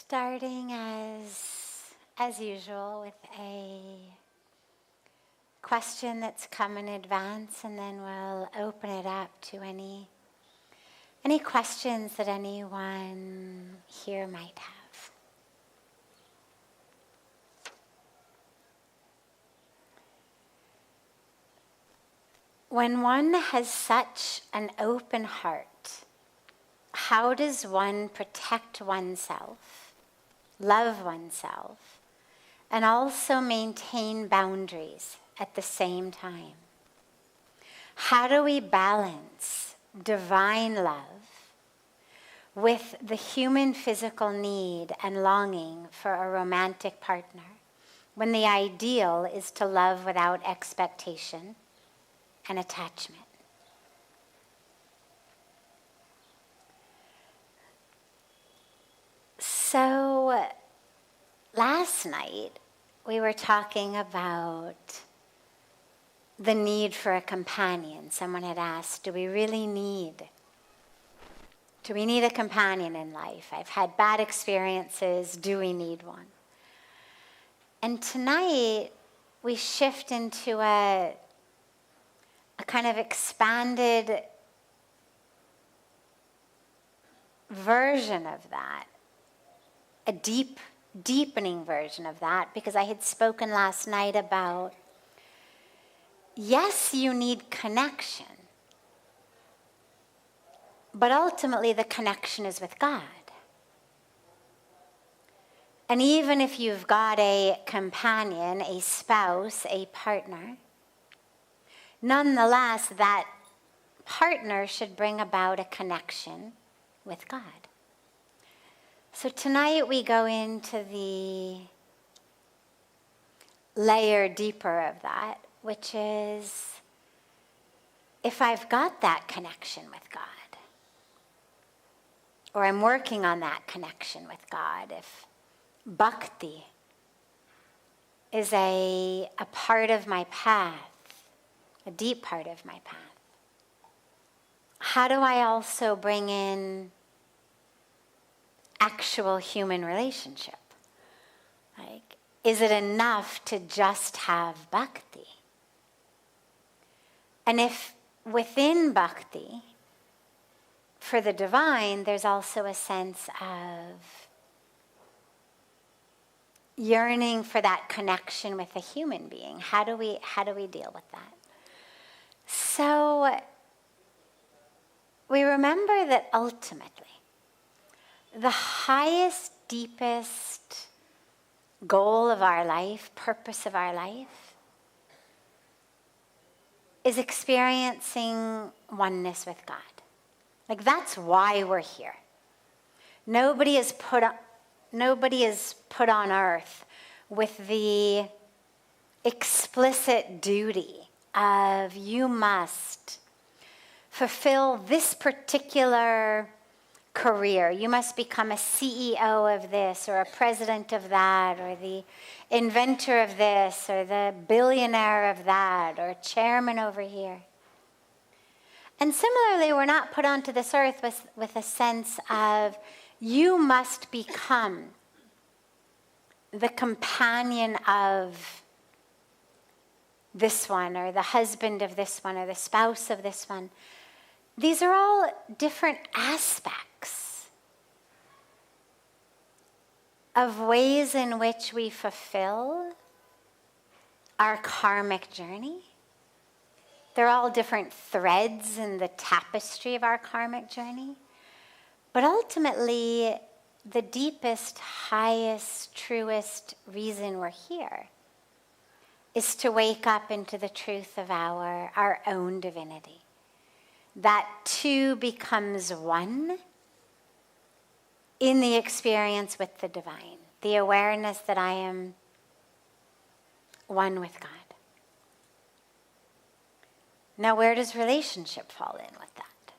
Starting as usual with a question that's come in advance, and then we'll open it up to any questions that anyone here might have. When one has such an open heart, how does one protect oneself, love oneself, and also maintain boundaries at the same time? How do we balance divine love with the human physical need and longing for a romantic partner when the ideal is to love without expectation and attachment? So last night we were talking about the need for a companion. Someone had asked, do we need a companion in life? I've had bad experiences. Do we need one? And tonight we shift into a kind of expanded version of that, a deepening version of that, because I had spoken last night about, yes, you need connection, but ultimately the connection is with God. And even if you've got a companion, a spouse, a partner, nonetheless, that partner should bring about a connection with God. So tonight we go into the layer deeper of that, which is, if I've got that connection with God, or I'm working on that connection with God, if bhakti is a part of my path, a deep part of my path, how do I also bring in actual human relationship? Like, is it enough to just have bhakti? And if within bhakti, for the divine, there's also a sense of yearning for that connection with a human being, how do we deal with that? So we remember that ultimately, the highest, deepest goal of our life, purpose of our life, is experiencing oneness with God. Like, that's why we're here. Nobody is put on earth with the explicit duty of, you must fulfill this particular career. You must become a CEO of this, or a president of that, or the inventor of this, or the billionaire of that, or chairman over here. And similarly, we're not put onto this earth with a sense of, you must become the companion of this one, or the husband of this one, or the spouse of this one. These are all different aspects of ways in which we fulfill our karmic journey. They're all different threads in the tapestry of our karmic journey. But ultimately, the deepest, highest, truest reason we're here is to wake up into the truth of our own divinity. That two becomes one in the experience with the divine, the awareness that I am one with God. Now, where does relationship fall in with that?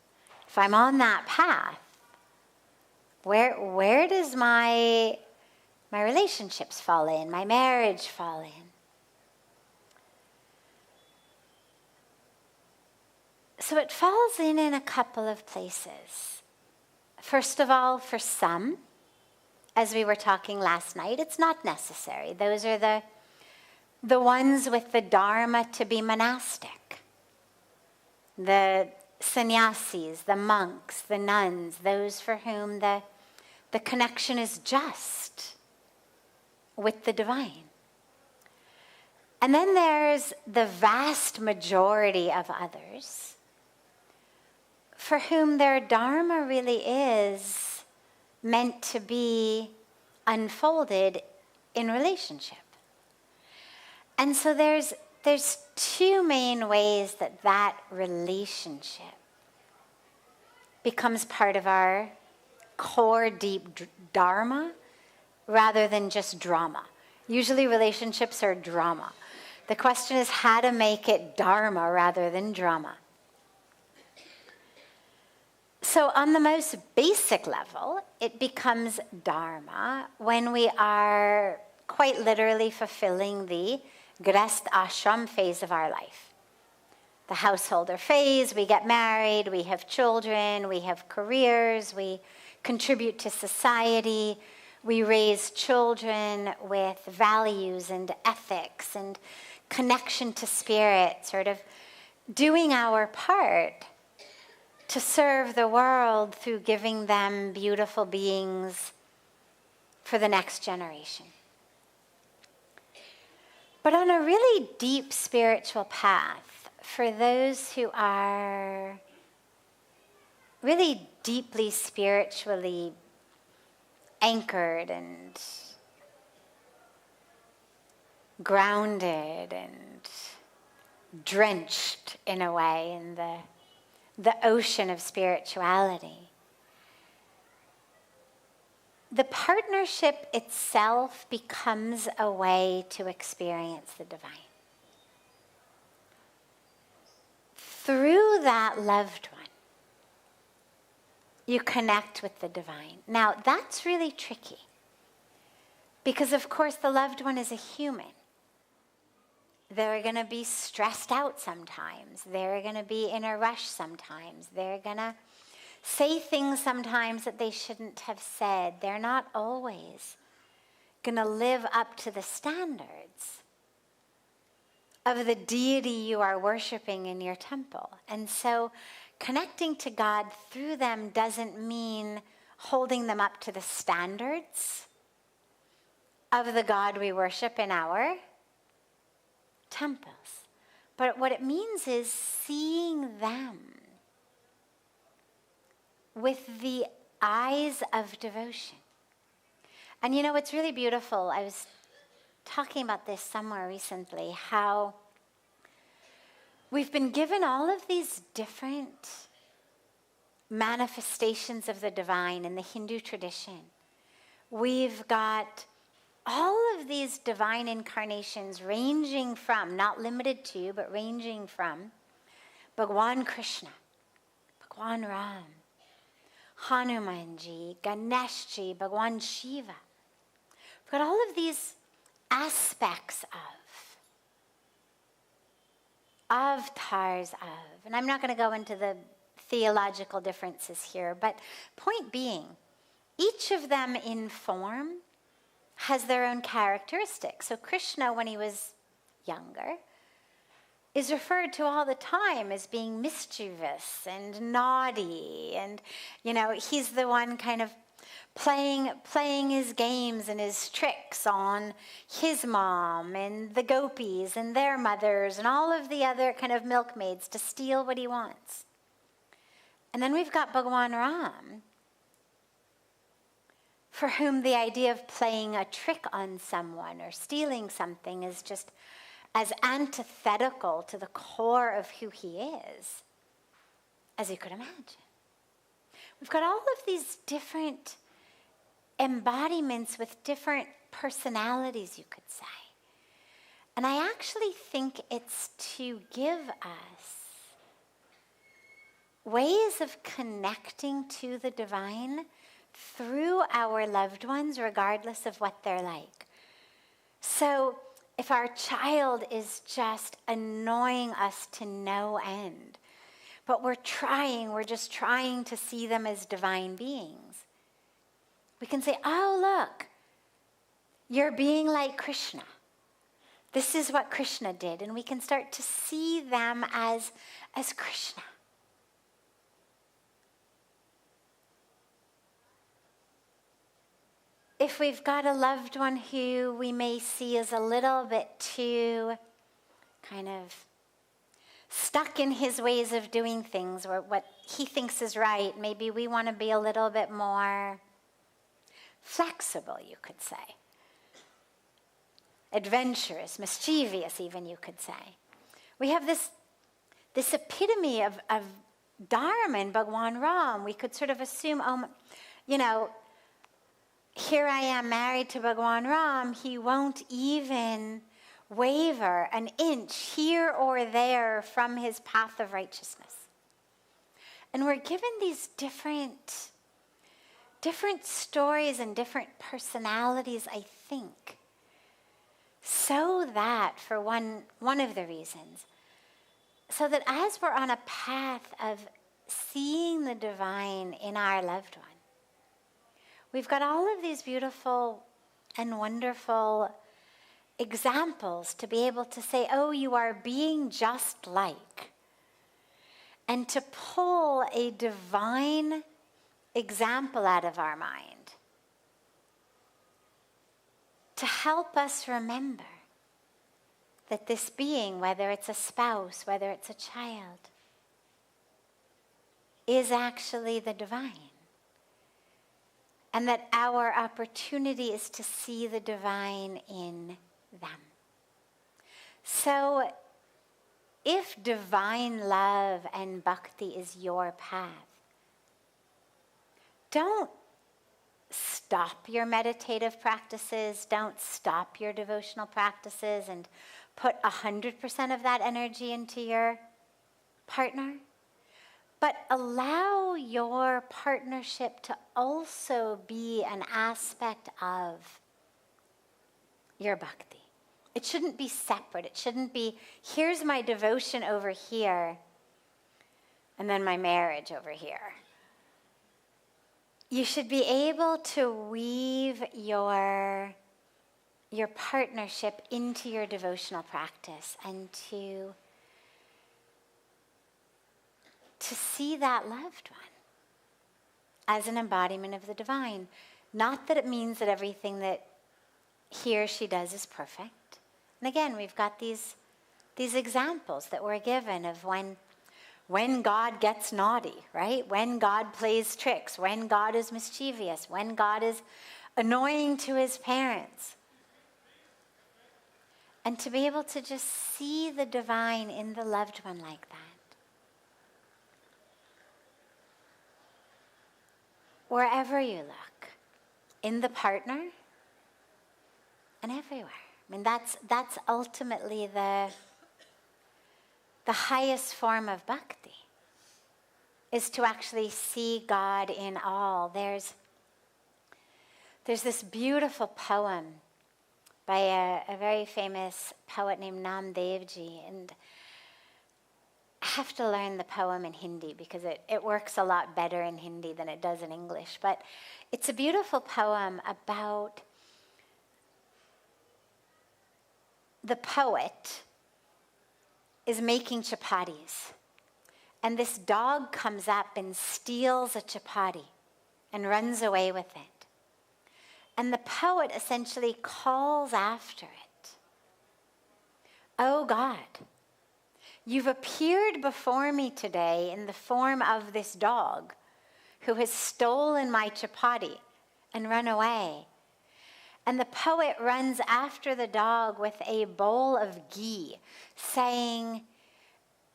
If I'm on that path, where does my relationships fall in, my marriage fall in? So it falls in a couple of places. First of all, for some, as we were talking last night, it's not necessary. Those are the ones with the dharma to be monastic. The sannyasis, the monks, the nuns, those for whom the connection is just with the divine. And then there's the vast majority of others for whom their dharma really is meant to be unfolded in relationship. And so there's two main ways that relationship becomes part of our core deep dharma rather than just drama. Usually relationships are drama. The question is how to make it dharma rather than drama. So on the most basic level, it becomes dharma when we are quite literally fulfilling the grest ashram phase of our life. The householder phase, we get married, we have children, we have careers, we contribute to society, we raise children with values and ethics and connection to spirit, sort of doing our part to serve the world through giving them beautiful beings for the next generation. But on a really deep spiritual path, for those who are really deeply spiritually anchored and grounded and drenched in a way in the ocean of spirituality, the partnership itself becomes a way to experience the divine. Through that loved one, you connect with the divine. Now, that's really tricky because, of course, the loved one is a human. They're going to be stressed out sometimes. They're going to be in a rush sometimes. They're going to say things sometimes that they shouldn't have said. They're not always going to live up to the standards of the deity you are worshiping in your temple. And so connecting to God through them doesn't mean holding them up to the standards of the God we worship in our temples. But what it means is seeing them with the eyes of devotion. And you know, it's really beautiful. I was talking about this somewhere recently, how we've been given all of these different manifestations of the divine in the Hindu tradition. We've got all of these divine incarnations ranging from, not limited to, but ranging from Bhagwan Krishna, Bhagwan Ram, Hanumanji, Ganeshji, Bhagwan Shiva. We've got all of these aspects of, avatars of, and I'm not going to go into the theological differences here, but point being, each of them in form has their own characteristics. So Krishna, when he was younger, is referred to all the time as being mischievous and naughty, and you know, he's the one kind of playing his games and his tricks on his mom and the gopis and their mothers and all of the other kind of milkmaids to steal what he wants. And then we've got Bhagwan Ram, for whom the idea of playing a trick on someone or stealing something is just as antithetical to the core of who he is as you could imagine. We've got all of these different embodiments with different personalities, you could say. And I actually think it's to give us ways of connecting to the divine through our loved ones, regardless of what they're like. So if our child is just annoying us to no end, but we're just trying to see them as divine beings, We can say, oh, look, you're being like Krishna. This is what Krishna did. And we can start to see them as Krishna. If we've got a loved one who we may see as a little bit too kind of stuck in his ways of doing things or what he thinks is right, maybe we want to be a little bit more flexible, you could say. Adventurous, mischievous even, you could say. We have this epitome of Dharma in Bhagwan Ram. We could sort of assume, here I am married to Bhagwan Ram, he won't even waver an inch here or there from his path of righteousness. And we're given these different stories and different personalities, I think, so that, for one of the reasons, so that as we're on a path of seeing the divine in our loved one, we've got all of these beautiful and wonderful examples to be able to say, oh, you are being just like, and to pull a divine example out of our mind to help us remember that this being, whether it's a spouse, whether it's a child, is actually the divine. And that our opportunity is to see the divine in them. So, if divine love and bhakti is your path, don't stop your meditative practices, don't stop your devotional practices and put 100% of that energy into your partner. But allow your partnership to also be an aspect of your bhakti. It shouldn't be separate. It shouldn't be, here's my devotion over here, and then my marriage over here. You should be able to weave your partnership into your devotional practice and to see that loved one as an embodiment of the divine. Not that it means that everything that he or she does is perfect. And again, we've got these examples that we're given of when God gets naughty, right? When God plays tricks, when God is mischievous, when God is annoying to his parents. And to be able to just see the divine in the loved one like that. Wherever you look, in the partner and everywhere. I mean, that's ultimately the highest form of bhakti, is to actually see God in all. There's this beautiful poem by a very famous poet named Namdevji, and I have to learn the poem in Hindi because it works a lot better in Hindi than it does in English. But it's a beautiful poem about the poet is making chapatis. And this dog comes up and steals a chapati and runs away with it. And the poet essentially calls after it, "Oh God, you've appeared before me today in the form of this dog who has stolen my chapati and run away." And the poet runs after the dog with a bowl of ghee, saying,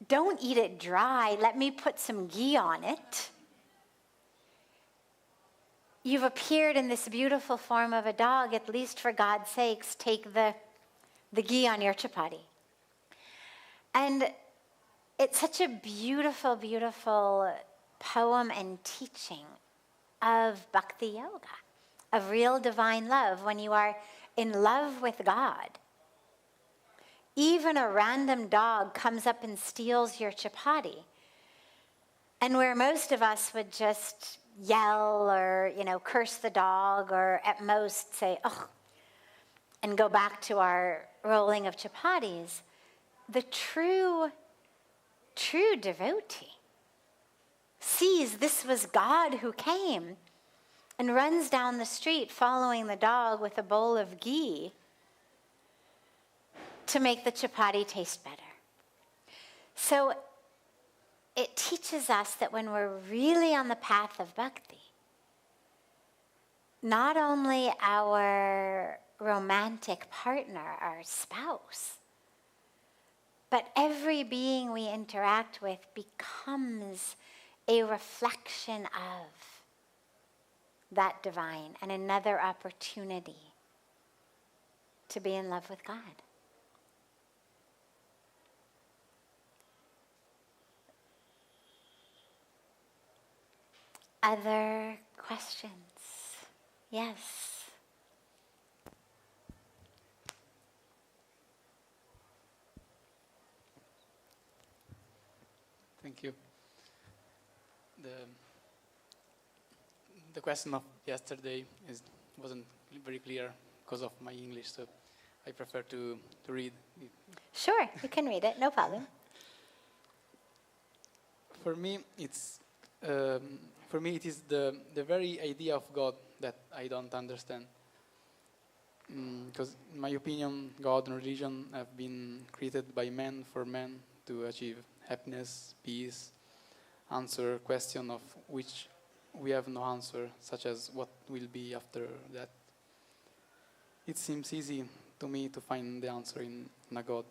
"Don't eat it dry, let me put some ghee on it. You've appeared in this beautiful form of a dog, at least for God's sakes, take the ghee on your chapati." And it's such a beautiful, beautiful poem and teaching of bhakti yoga, of real divine love. When you are in love with God, even a random dog comes up and steals your chapati. And where most of us would just yell or, curse the dog, or at most say, oh, and go back to our rolling of chapatis. The true devotee sees this was God who came and runs down the street following the dog with a bowl of ghee to make the chapati taste better. So it teaches us that when we're really on the path of bhakti, not only our romantic partner, our spouse, but every being we interact with becomes a reflection of that divine and another opportunity to be in love with God. Other questions? Yes. Thank you. The question of yesterday wasn't very clear because of my English, so I prefer to read. Sure, you can read it, no problem. For me, it is the very idea of God that I don't understand. Because in my opinion, God and religion have been created by men for men to achieve happiness, peace, answer question of which we have no answer, such as what will be after that. It seems easy to me to find the answer in a God.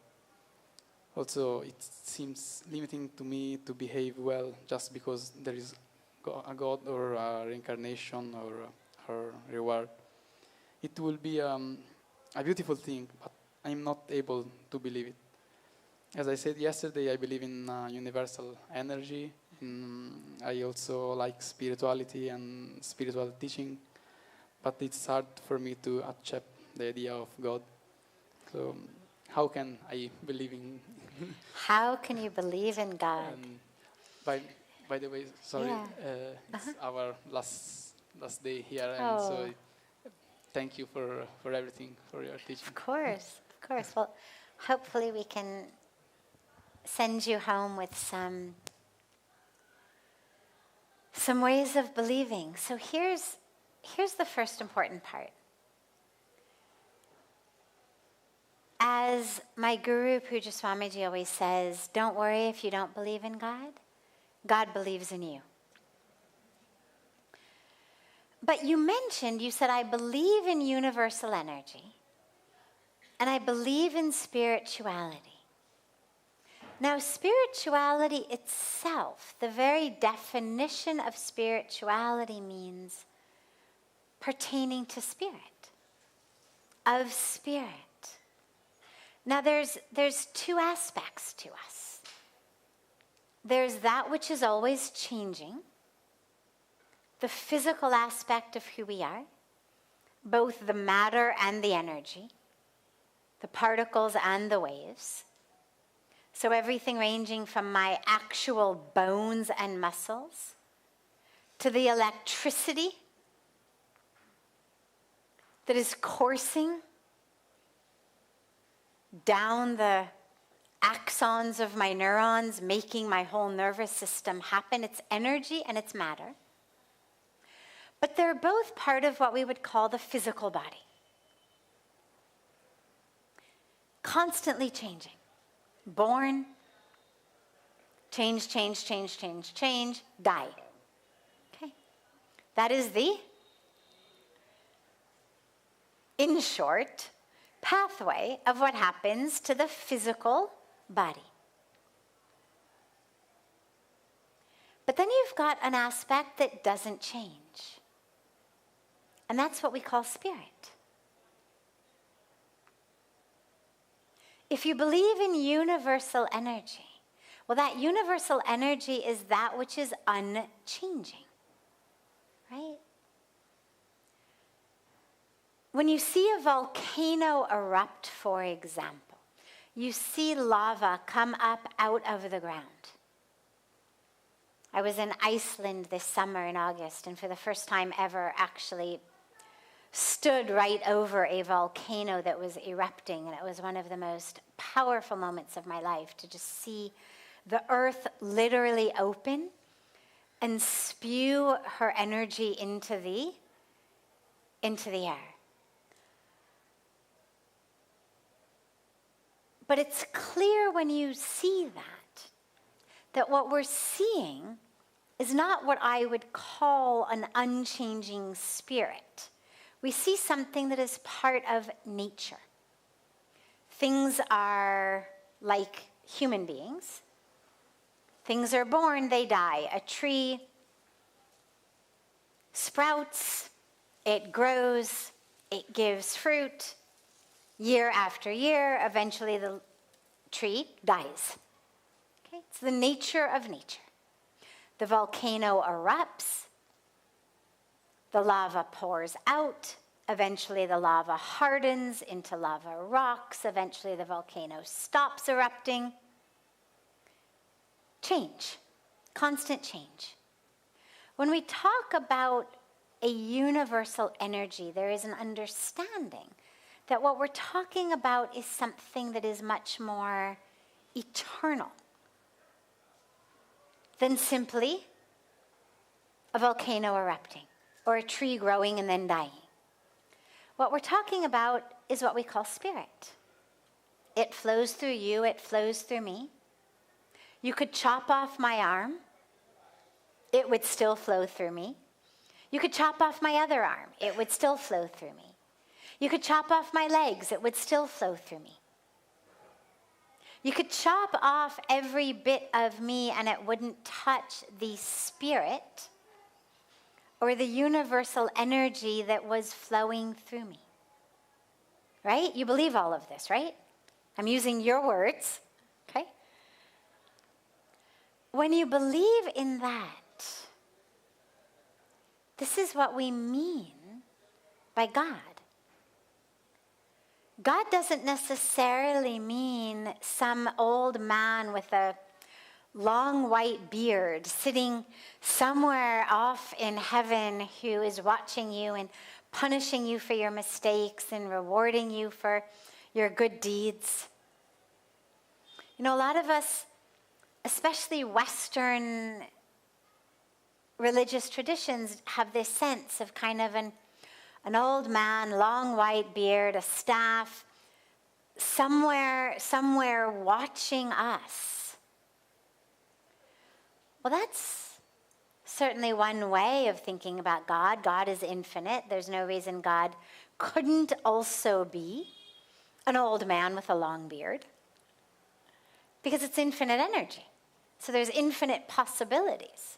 Also, it seems limiting to me to behave well just because there is a God or a reincarnation or a reward. It will be a beautiful thing, but I'm not able to believe it. As I said yesterday, I believe in universal energy. I also like spirituality and spiritual teaching, but it's hard for me to accept the idea of God. So how can I believe in... How can you believe in God? By the way, sorry, Yeah. It's our last day here, and so thank you for everything, for your teaching. Of course. Well, hopefully we can send you home with some ways of believing. So here's the first important part. As my guru Pujya Swamiji always says, don't worry if you don't believe in God. God believes in you. But you said, I believe in universal energy, and I believe in spirituality. Now, spirituality itself, the very definition of spirituality means pertaining to spirit, of spirit. Now, there's two aspects to us. There's that which is always changing, the physical aspect of who we are, both the matter and the energy, the particles and the waves. So everything ranging from my actual bones and muscles to the electricity that is coursing down the axons of my neurons, making my whole nervous system happen. It's energy and it's matter. But they're both part of what we would call the physical body. Constantly changing. Born, change, die. Okay. That is the, in short, pathway of what happens to the physical body. But then you've got an aspect that doesn't change. And that's what we call spirit. If you believe in universal energy, well, that universal energy is that which is unchanging, right? When you see a volcano erupt, for example, you see lava come up out of the ground. I was in Iceland this summer in August, and for the first time ever actually stood right over a volcano that was erupting, and it was one of the most powerful moments of my life to just see the earth literally open and spew her energy into the air. But it's clear when you see that what we're seeing is not what I would call an unchanging spirit. We see something that is part of nature. Things are like human beings. Things are born, they die. A tree sprouts, it grows, it gives fruit. Year after year, eventually the tree dies. Okay? It's the nature of nature. The volcano erupts, the lava pours out, eventually the lava hardens into lava rocks, eventually the volcano stops erupting. Change, constant change. When we talk about a universal energy, there is an understanding that what we're talking about is something that is much more eternal than simply a volcano erupting or a tree growing and then dying. What we're talking about is what we call spirit. It flows through you, it flows through me. You could chop off my arm, it would still flow through me. You could chop off my other arm, it would still flow through me. You could chop off my legs, it would still flow through me. You could chop off every bit of me and it wouldn't touch the spirit or the universal energy that was flowing through me. Right? You believe all of this, right? I'm using your words, okay? When you believe in that, this is what we mean by God. God doesn't necessarily mean some old man with a long white beard sitting somewhere off in heaven who is watching you and punishing you for your mistakes and rewarding you for your good deeds. You know, a lot of us, especially Western religious traditions, have this sense of kind of an old man, long white beard, a staff, somewhere watching us. Well, that's certainly one way of thinking about God. God is infinite. There's no reason God couldn't also be an old man with a long beard, because it's infinite energy. So there's infinite possibilities.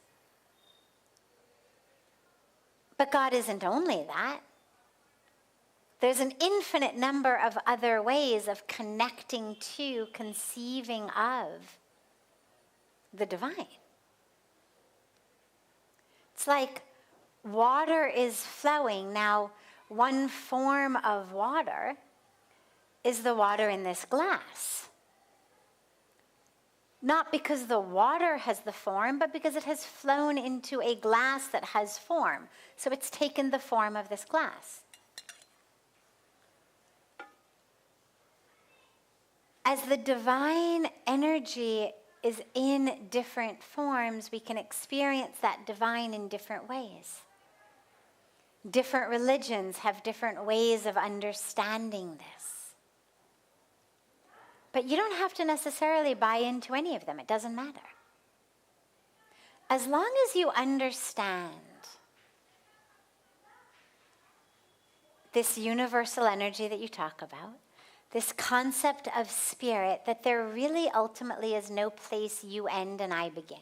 But God isn't only that. There's an infinite number of other ways of connecting to, conceiving of the divine. It's like water is flowing. Now, one form of water is the water in this glass. Not because the water has the form, but because it has flown into a glass that has form. So it's taken the form of this glass. As the divine energy is in different forms, we can experience that divine in different ways. Different religions have different ways of understanding this. But you don't have to necessarily buy into any of them. It doesn't matter. As long as you understand this universal energy that you talk about, this concept of spirit, that there really ultimately is no place you end and I begin.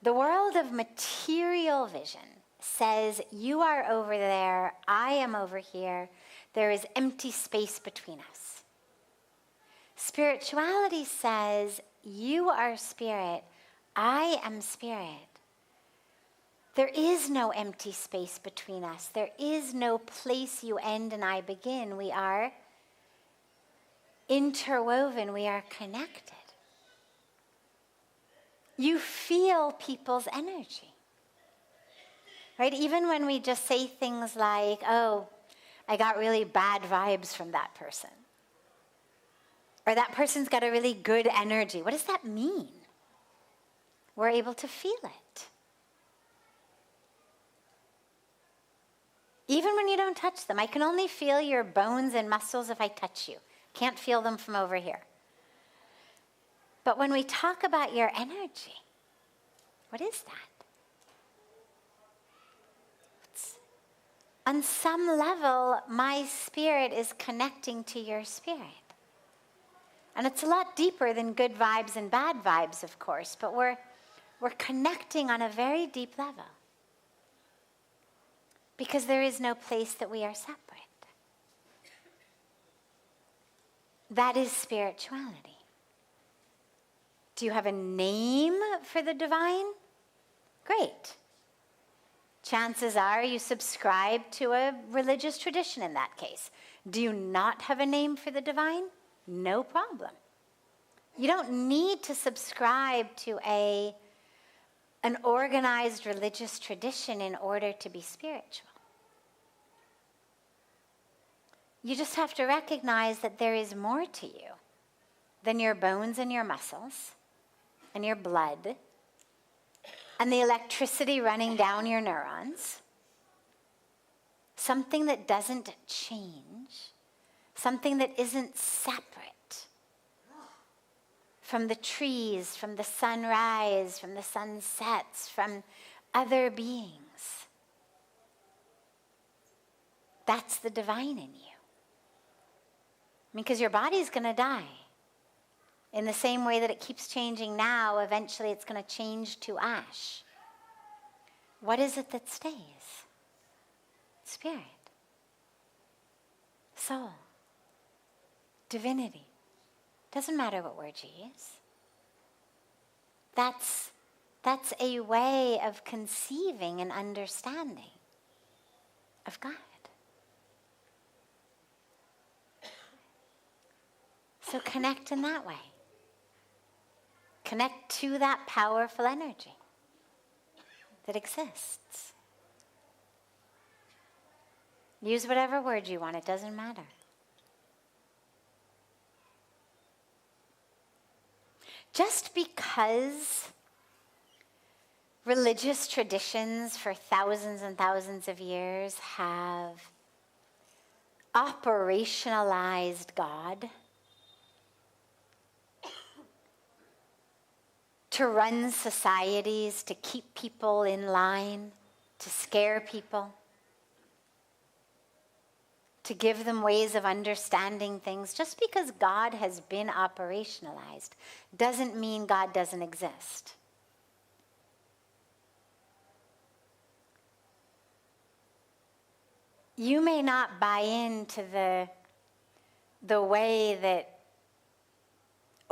The world of material vision says you are over there, I am over here, there is empty space between us. Spirituality says you are spirit, I am spirit. There is no empty space between us. There is no place you end and I begin. We are interwoven. We are connected. you feel people's energy. Right? Even when we just say things like, oh, I got really bad vibes from that person. Or that person's got a really good energy. What does that mean? We're able to feel it. Even when you don't touch them. I can only feel your bones and muscles if I touch you. Can't feel them from over here. But when we talk about your energy, what is that? On some level, my spirit is connecting to your spirit. And it's a lot deeper than good vibes and bad vibes, of course, but we're connecting on a very deep level. Because there is no place that we are separate. That is spirituality. Do you have a name for the divine? Great. Chances are you subscribe to a religious tradition in that case. Do you not have a name for the divine? No problem. You don't need to subscribe to an organized religious tradition in order to be spiritual. You just have to recognize that there is more to you than your bones and your muscles and your blood and the electricity running down your neurons. Something that doesn't change, something that isn't separate from the trees, from the sunrise, from the sunsets, from other beings. That's the divine in you. Because your body's going to die. In the same way that it keeps changing now, eventually it's going to change to ash. What is it that stays? Spirit. Soul. Divinity. Doesn't matter what word you use. That's a way of conceiving and understanding of God. So connect in that way. Connect to that powerful energy that exists. Use whatever word you want, it doesn't matter. Just because religious traditions for thousands and thousands of years have operationalized God to run societies, to keep people in line, to scare people, to give them ways of understanding things. Just because God has been operationalized doesn't mean God doesn't exist. You may not buy into the way that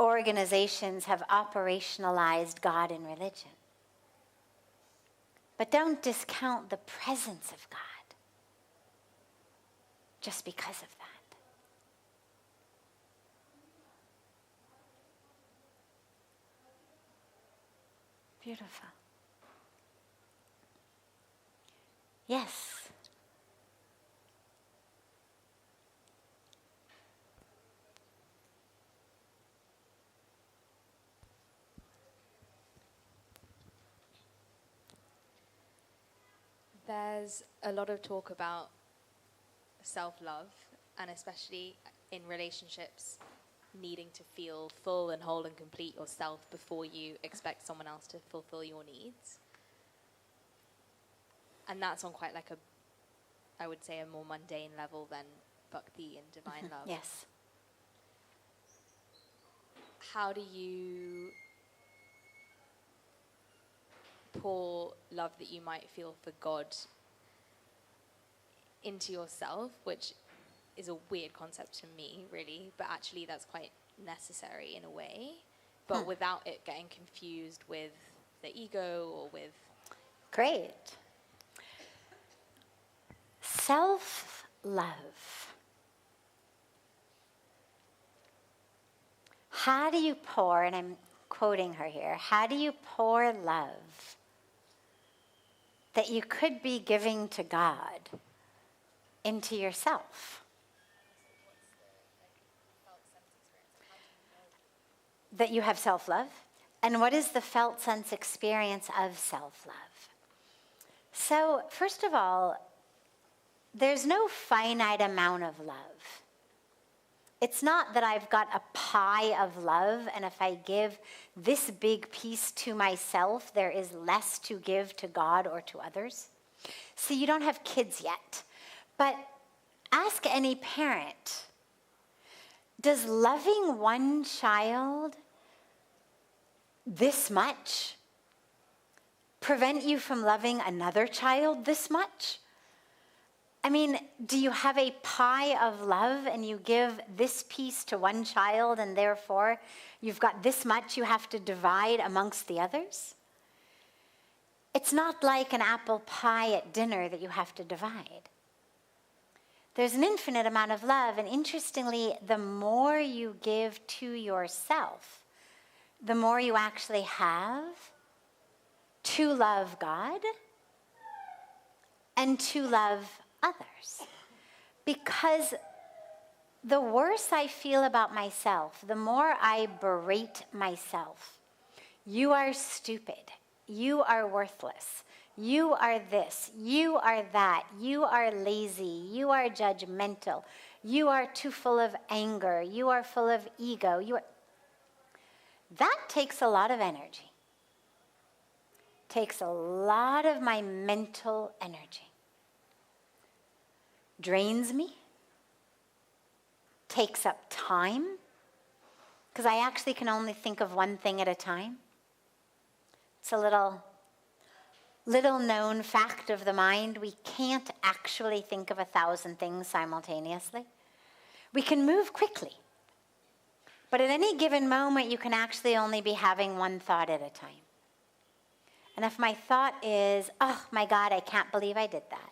organizations have operationalized God in religion. But don't discount the presence of God just because of that. Beautiful. Yes. There's a lot of talk about self-love, and especially in relationships, needing to feel full and whole and complete yourself before you expect someone else to fulfill your needs. And that's on quite like I would say, a more mundane level than bhakti and divine love. Yes. How do you pour love that you might feel for God into yourself, which is a weird concept to me, really, but actually that's quite necessary in a way, but without it getting confused with the ego or with... Great. Self-love. How do you pour, and I'm quoting her here, how do you pour love that you could be giving to God into yourself? That you have self-love? And what is the felt sense experience of self-love? So, first of all, there's no finite amount of love. It's not that I've got a pie of love, and if I give this big piece to myself, there is less to give to God or to others. See, you don't have kids yet, but ask any parent, does loving one child this much prevent you from loving another child this much? I mean, do you have a pie of love and you give this piece to one child and therefore you've got this much you have to divide amongst the others? It's not like an apple pie at dinner that you have to divide. There's an infinite amount of love, and interestingly, the more you give to yourself, the more you actually have to love God and to love others. Because the worse I feel about myself, the more I berate myself. You are stupid. You are worthless. You are this. You are that. You are lazy. You are judgmental. You are too full of anger. You are full of ego. That takes a lot of energy. Takes a lot of my mental energy. Drains me. Takes up time. Because I actually can only think of one thing at a time. It's a little known fact of the mind. We can't actually think of 1,000 things simultaneously. We can move quickly. But at any given moment, you can actually only be having one thought at a time. And if my thought is, oh my God, I can't believe I did that.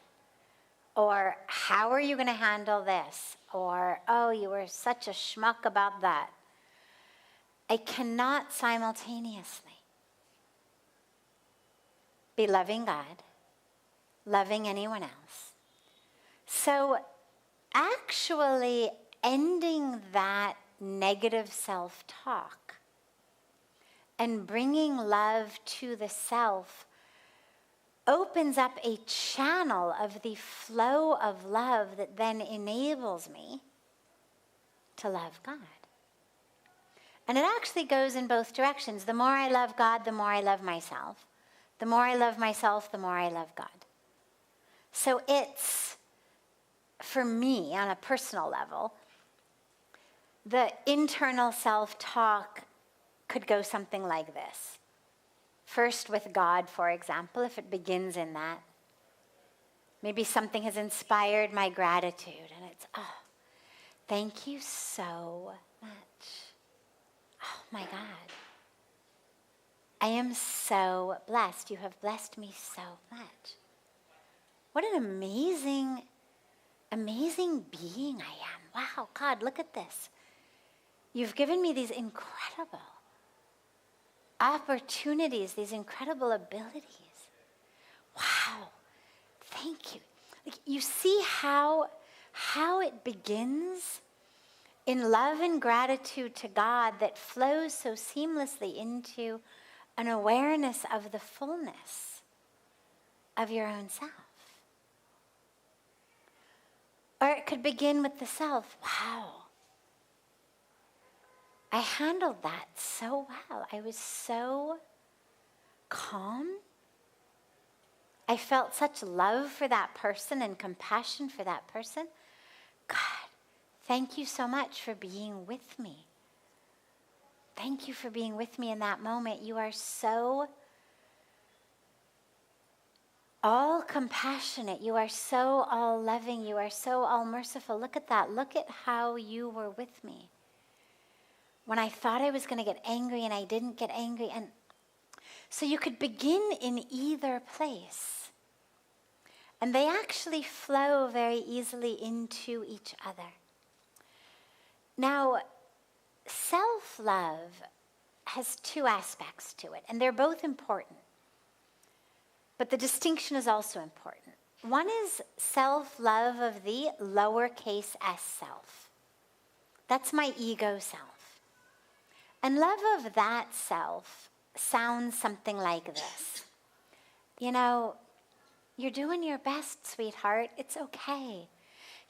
Or, how are you going to handle this? Or, oh, you were such a schmuck about that. I cannot simultaneously be loving God, loving anyone else. So actually ending that negative self-talk and bringing love to the self opens up a channel of the flow of love that then enables me to love God. And it actually goes in both directions. The more I love God, the more I love myself. The more I love myself, the more I love God. So it's, for me, on a personal level, the internal self-talk could go something like this. First with God, for example, if it begins in that. Maybe something has inspired my gratitude, and it's, oh, thank you so much. Oh, my God. I am so blessed. You have blessed me so much. What an amazing, amazing being I am. Wow, God, look at this. You've given me these incredible opportunities, these incredible abilities. Wow, thank you. Like, you see how it begins in love and gratitude to God that flows so seamlessly into an awareness of the fullness of your own self. Or it could begin with the self. Wow. I handled that so well. I was so calm. I felt such love for that person and compassion for that person. God, thank you so much for being with me. Thank you for being with me in that moment. You are so all compassionate. You are so all loving. You are so all merciful. Look at that. Look at how you were with me. When I thought I was going to get angry and I didn't get angry. And so you could begin in either place. And they actually flow very easily into each other. Now, self-love has two aspects to it, and they're both important. But the distinction is also important. One is self-love of the lowercase s self. That's my ego self. And love of that self sounds something like this. You know, you're doing your best, sweetheart. It's okay.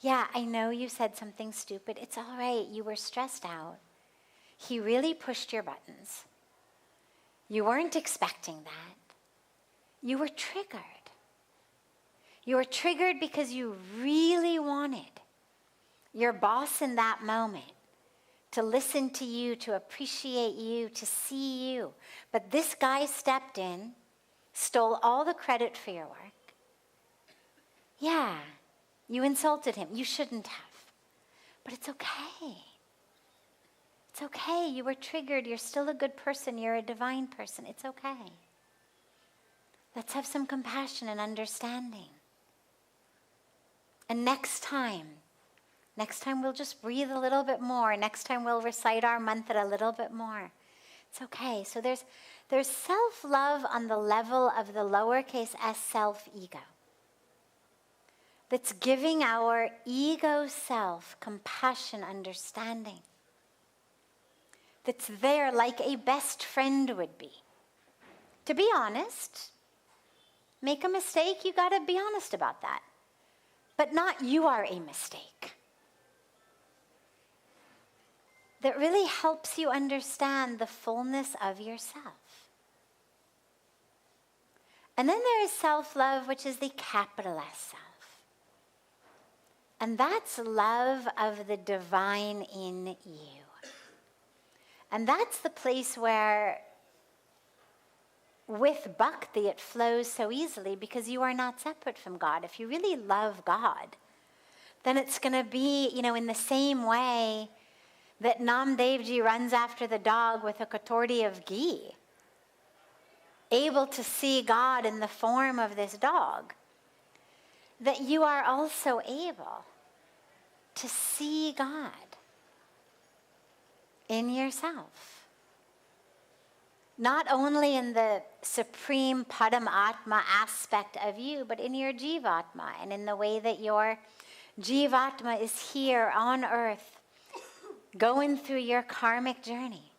Yeah, I know you said something stupid. It's all right. You were stressed out. He really pushed your buttons. You weren't expecting that. You were triggered. You were triggered because you really wanted your boss in that moment to listen to you, to appreciate you, to see you. But this guy stepped in, stole all the credit for your work. Yeah, you insulted him. You shouldn't have. But it's okay. It's okay. You were triggered. You're still a good person. You're a divine person. It's okay. Let's have some compassion and understanding. And next time we'll just breathe a little bit more. Next time we'll recite our mantra a little bit more. It's okay. So there's self-love on the level of the lowercase s self-ego. That's giving our ego self compassion, understanding. That's there like a best friend would be. To be honest, make a mistake, you gotta be honest about that. But not you are a mistake. That really helps you understand the fullness of yourself. And then there is self-love, which is the capital S self. And that's love of the divine in you. And that's the place where, with bhakti, it flows so easily because you are not separate from God. If you really love God, then it's going to be, in the same way that Namdevji runs after the dog with a katordi of ghee, able to see God in the form of this dog, that you are also able to see God in yourself. Not only in the supreme Padam Atma aspect of you, but in your Jivatma and in the way that your Jivatma is here on earth, going through your karmic journey.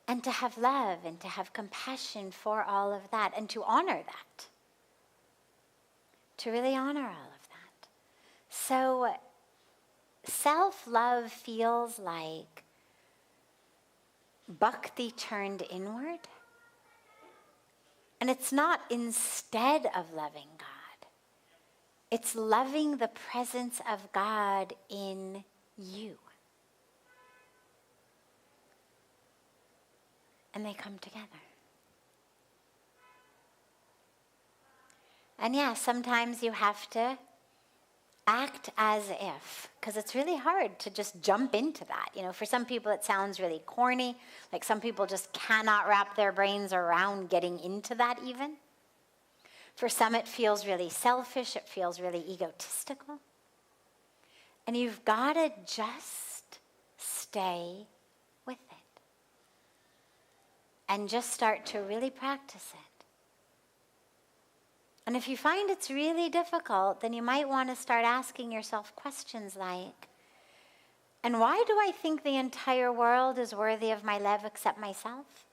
And to have love and to have compassion for all of that and to honor that. To really honor all of that. So self-love feels like bhakti turned inward. And it's not instead of loving God. It's loving the presence of God in you. And they come together. And yeah, sometimes you have to act as if, because it's really hard to just jump into that. For some people it sounds really corny, like some people just cannot wrap their brains around getting into that even. For some it feels really selfish, it feels really egotistical. And you've got to just stay with it. And just start to really practice it. And if you find it's really difficult, then you might want to start asking yourself questions like, and why do I think the entire world is worthy of my love except myself?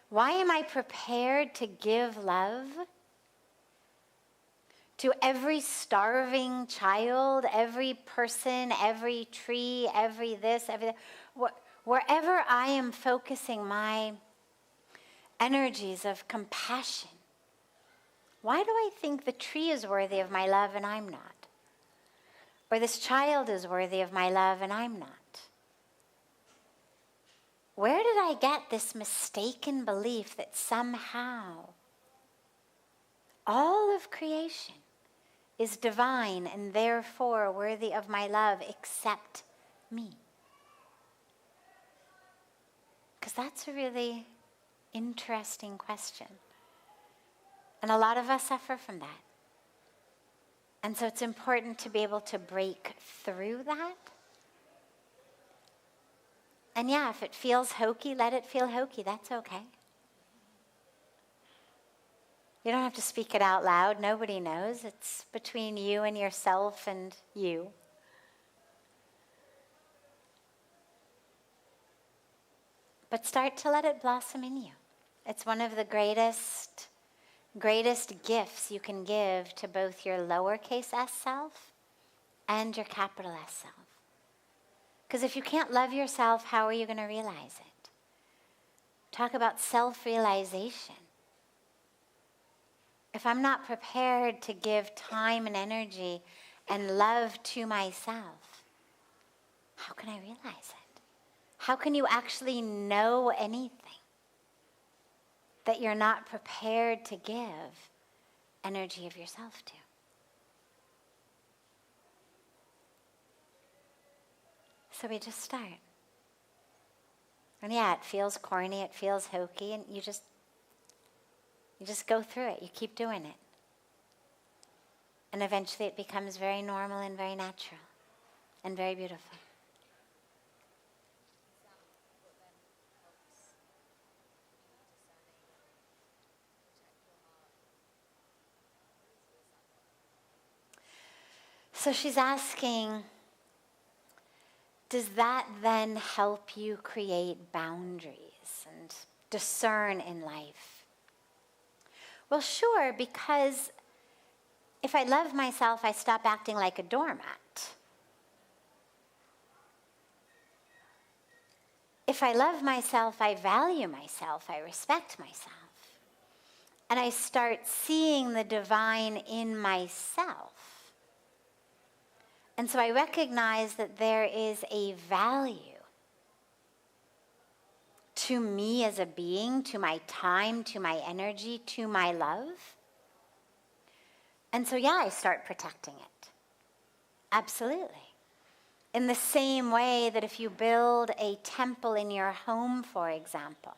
Why am I prepared to give love to every starving child, every person, every tree, every this, every that? Wherever I am focusing my energies of compassion, why do I think the tree is worthy of my love and I'm not? Or this child is worthy of my love and I'm not? Where did I get this mistaken belief that somehow all of creation is divine and therefore worthy of my love except me? Because that's a really interesting question. And a lot of us suffer from that. And so it's important to be able to break through that And yeah, if it feels hokey, let it feel hokey. That's okay. You don't have to speak it out loud. Nobody knows. It's between you and yourself and you. But start to let it blossom in you. It's one of the greatest gifts you can give to both your lowercase s self and your capital S self. Because if you can't love yourself, how are you going to realize it? Talk about self-realization. If I'm not prepared to give time and energy and love to myself, how can I realize it? How can you actually know anything that you're not prepared to give energy of yourself to? So we just start. And yeah, it feels corny, it feels hokey, and you just go through it. You keep doing it. And eventually it becomes very normal and very natural and very beautiful. So she's asking, does that then help you create boundaries and discern in life? Well, sure, because if I love myself, I stop acting like a doormat. If I love myself, I value myself, I respect myself. And I start seeing the divine in myself. And so I recognize that there is a value to me as a being, to my time, to my energy, to my love. And so, yeah, I start protecting it. Absolutely. In the same way that if you build a temple in your home, for example,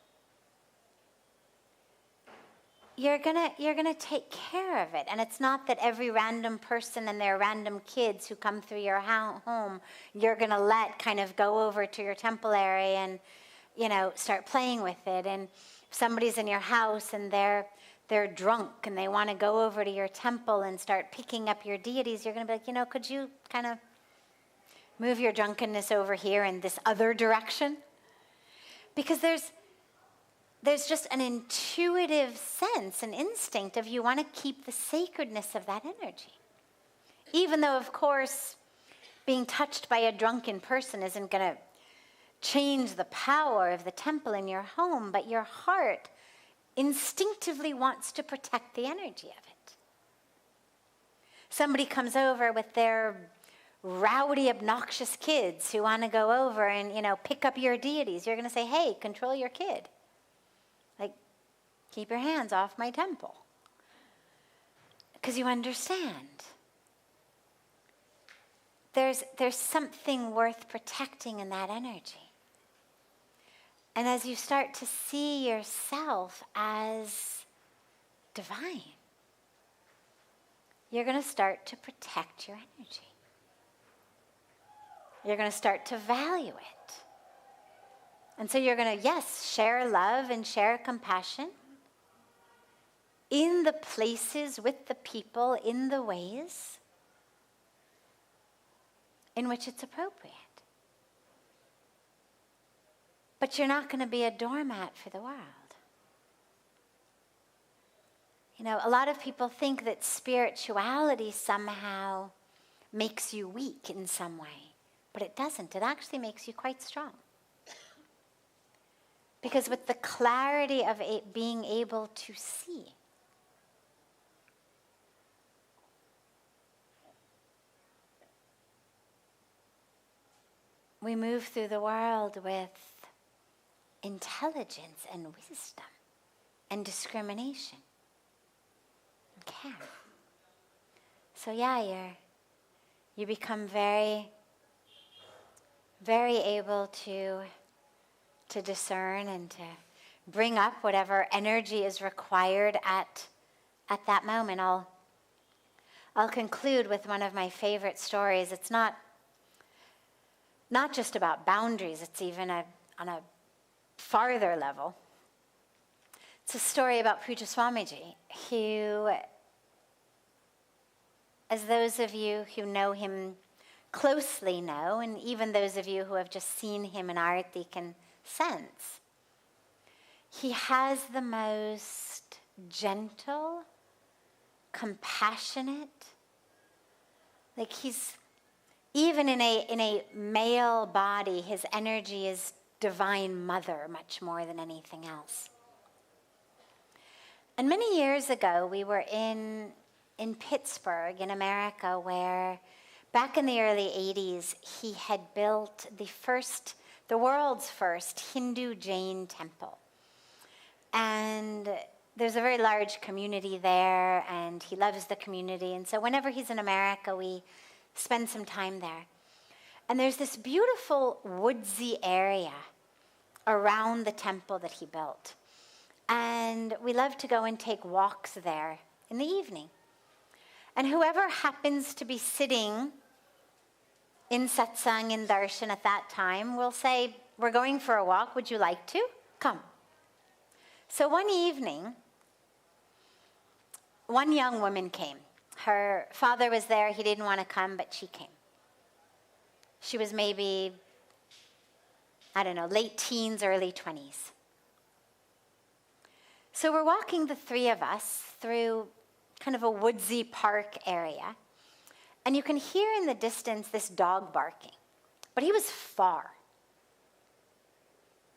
you're gonna take care of it. And it's not that every random person and their random kids who come through your home, you're gonna let kind of go over to your temple area and, start playing with it. And if somebody's in your house and they're drunk and they want to go over to your temple and start picking up your deities, you're gonna be like, could you kind of move your drunkenness over here in this other direction? Because there's just an intuitive sense, an instinct of you want to keep the sacredness of that energy. Even though, of course, being touched by a drunken person isn't going to change the power of the temple in your home, but your heart instinctively wants to protect the energy of it. Somebody comes over with their rowdy, obnoxious kids who want to go over and, pick up your deities. You're going to say, hey, control your kid. Keep your hands off my temple. Because you understand. There's something worth protecting in that energy. And as you start to see yourself as divine, you're going to start to protect your energy. You're going to start to value it. And so you're going to, yes, share love and share compassion in the places, with the people, in the ways in which it's appropriate. But you're not going to be a doormat for the world. A lot of people think that spirituality somehow makes you weak in some way, but it doesn't. It actually makes you quite strong. Because with the clarity of being able to see, we move through the world with intelligence and wisdom and discrimination and care. So yeah, you become very, very able to discern and to bring up whatever energy is required at that moment. I'll conclude with one of my favorite stories. It's not just about boundaries. It's even a on a farther level. It's a story about Pujya Swamiji, who, as those of you who know him closely know, and even those of you who have just seen him in Aarti can sense, he has the most gentle, compassionate, like he's, even in a male body, his energy is divine mother much more than anything else. And many years ago, we were in Pittsburgh, in America, where back in the early 80s, he had built the world's first Hindu Jain temple. And there's a very large community there, and he loves the community. And so whenever he's in America, we spend some time there. And there's this beautiful woodsy area around the temple that he built. And we love to go and take walks there in the evening. And whoever happens to be sitting in satsang, in darshan at that time, will say, we're going for a walk, would you like to? Come. So one evening, one young woman came. Her father was there, he didn't want to come, but she came. She was maybe, I don't know, late teens, early 20s. So we're walking, the three of us, through kind of a woodsy park area. And you can hear in the distance this dog barking. But he was far.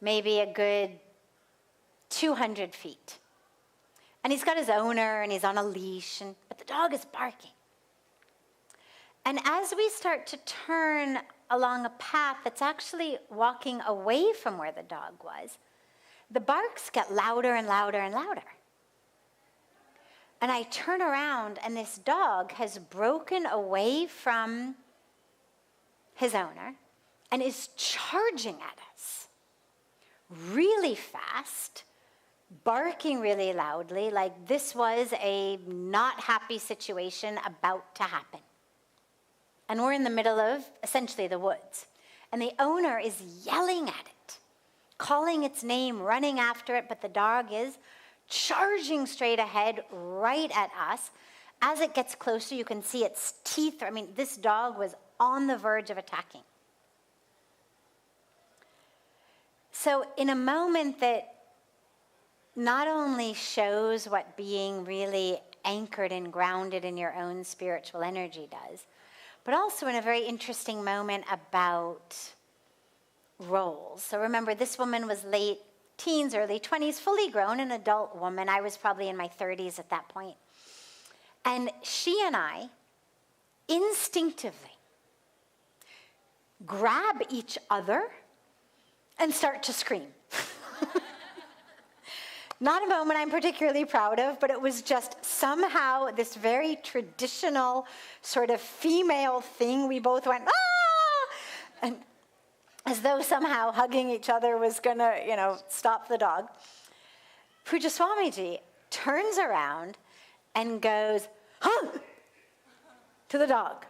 Maybe a good 200 feet. And he's got his owner and he's on a leash, but the dog is barking. And as we start to turn along a path that's actually walking away from where the dog was, the barks get louder and louder and louder. And I turn around and this dog has broken away from his owner and is charging at us really fast, barking really loudly, like this was a not happy situation about to happen. And we're in the middle of essentially the woods. And the owner is yelling at it, calling its name, running after it, but the dog is charging straight ahead right at us. As it gets closer, you can see its teeth. I mean, this dog was on the verge of attacking. So in a moment that not only shows what being really anchored and grounded in your own spiritual energy does, but also in a very interesting moment about roles. So remember, this woman was late teens, early 20s, fully grown, an adult woman. I was probably in my 30s at that point. And she and I instinctively grab each other and start to scream. Not a moment I'm particularly proud of, but it was just somehow this very traditional sort of female thing. We both went, ah! And as though somehow hugging each other was going to, stop the dog. Pujya Swamiji turns around and goes, huh, to the dog.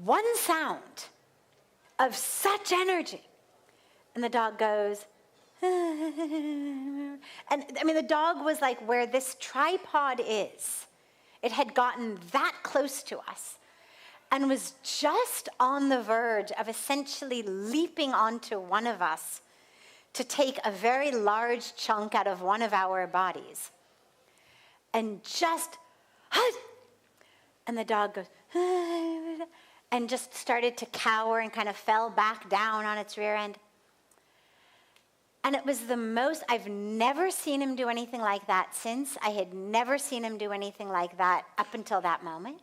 One sound of such energy. And the dog goes, and I mean, the dog was like where this tripod is. It had gotten that close to us and was just on the verge of essentially leaping onto one of us to take a very large chunk out of one of our bodies. And just, and the dog goes, and just started to cower and kind of fell back down on its rear end. And it was the most, I've never seen him do anything like that since. I had never seen him do anything like that up until that moment.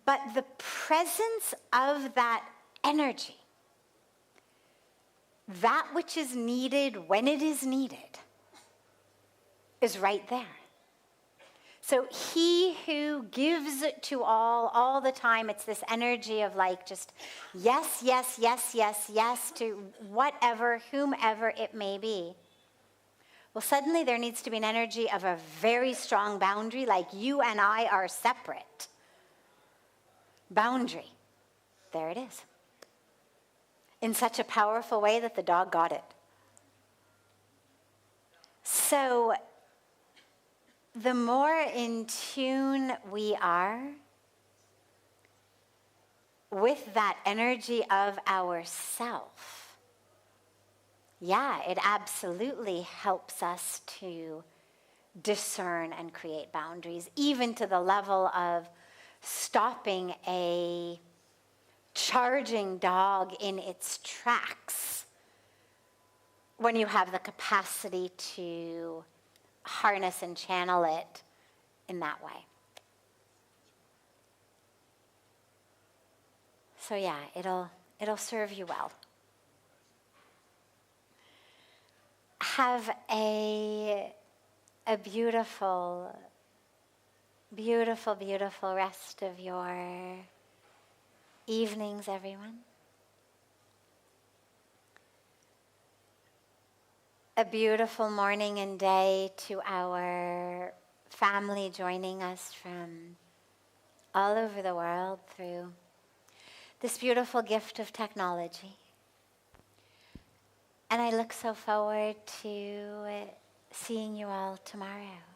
But the presence of that energy, that which is needed when it is needed, is right there. So he who gives to all the time, it's this energy of like just yes, yes, yes, yes, yes to whatever, whomever it may be. Well, suddenly there needs to be an energy of a very strong boundary, like you and I are separate. Boundary. There it is. in such a powerful way that the dog got it. So the more in tune we are with that energy of ourself, yeah, it absolutely helps us to discern and create boundaries, even to the level of stopping a charging dog in its tracks when you have the capacity to harness and channel it in that way. So yeah, it'll serve you well. Have a beautiful, beautiful, beautiful rest of your evenings, everyone. A beautiful morning and day to our family joining us from all over the world through this beautiful gift of technology. And I look so forward to seeing you all tomorrow.